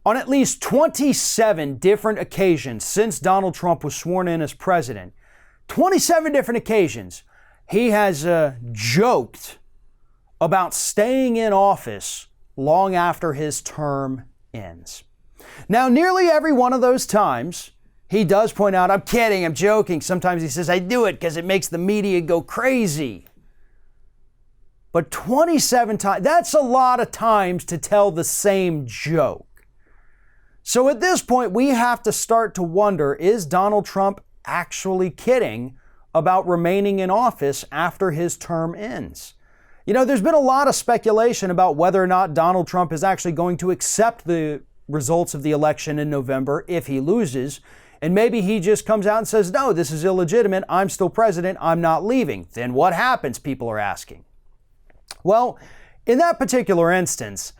On at least 27 different occasions since Donald Trump was sworn in as president, 27 different occasions, he has joked about staying in office long after his term ends. Now, nearly every one of those times, he does point out, I'm kidding, I'm joking. Sometimes he says, I do it because it makes the media go crazy. But 27 times, that's a lot of times to tell the same joke. So at this point, we have to start to wonder, is Donald Trump actually kidding about remaining in office after his term ends? You know, there's been a lot of speculation about whether or not Donald Trump is actually going to accept the results of the election in November if he loses. And maybe he just comes out and says, no, this is illegitimate. I'm still president. I'm not leaving. Then what happens? People are asking. Well, in that particular instance,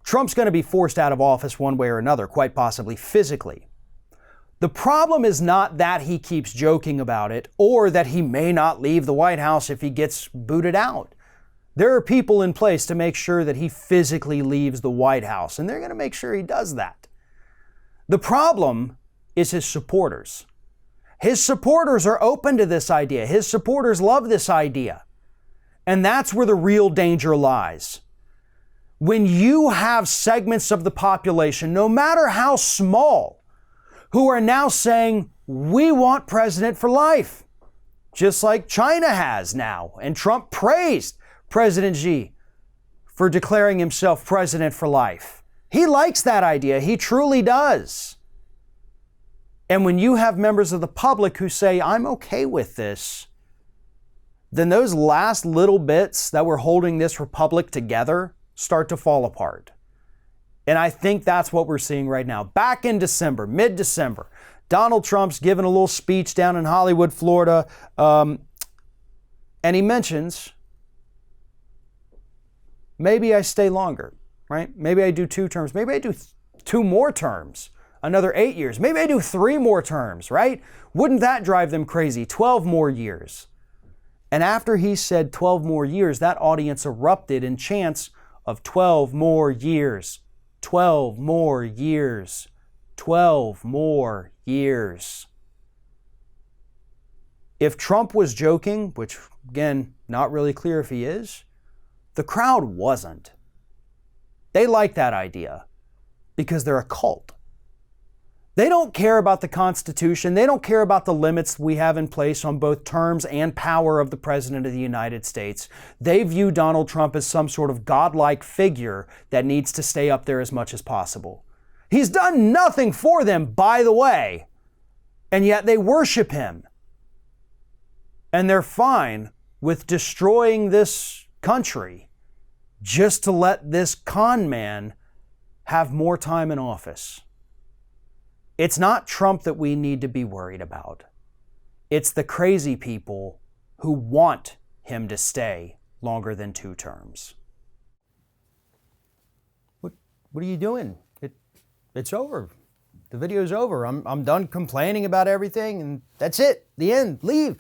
Trump's going to be forced out of office one way or another, quite possibly physically. The problem is not that he keeps joking about it or that he may not leave the White House if he gets booted out. There are people in place to make sure that he physically leaves the White House, and they're going to make sure he does that. The problem is his supporters. His supporters are open to this idea. His supporters love this idea. And that's where the real danger lies. When you have segments of the population, no matter how small, who are now saying, we want president for life, just like China has now. And Trump praised President Xi for declaring himself president for life. He likes that idea. He truly does. And when you have members of the public who say, I'm okay with this, then those last little bits that were holding this republic together start to fall apart. And I think that's what we're seeing right now. Back in December, mid-December, Donald Trump's giving a little speech down in Hollywood, Florida, and he mentions, maybe I stay longer, right? Maybe I do 2 terms. Maybe I do 2 more terms, another 8 years. Maybe I do 3 more terms, right? Wouldn't that drive them crazy? 12 more years. And after he said 12 more years, that audience erupted in chants of 12 more years, 12 more years, 12 more years. If Trump was joking, which again, not really clear if he is, the crowd wasn't. They like that idea because they're a cult. They don't care about the Constitution. They don't care about the limits we have in place on both terms and power of the President of the United States. They view Donald Trump as some sort of godlike figure that needs to stay up there as much as possible. He's done nothing for them, by the way, and yet they worship him. And they're fine with destroying this country just to let this con man have more time in office. It's not Trump that we need to be worried about. It's the crazy people who want him to stay longer than 2 terms. What are you doing? It's over. The video's over. I'm done complaining about everything and that's it. The end. Leave.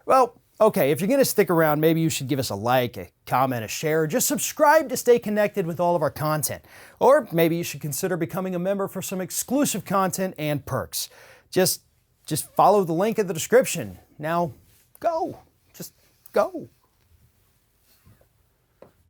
Well, okay, if you're going to stick around, maybe you should give us a like, a comment, a share, just subscribe to stay connected with all of our content. Or maybe you should consider becoming a member for some exclusive content and perks. Just follow the link in the description. Now, go. Just go.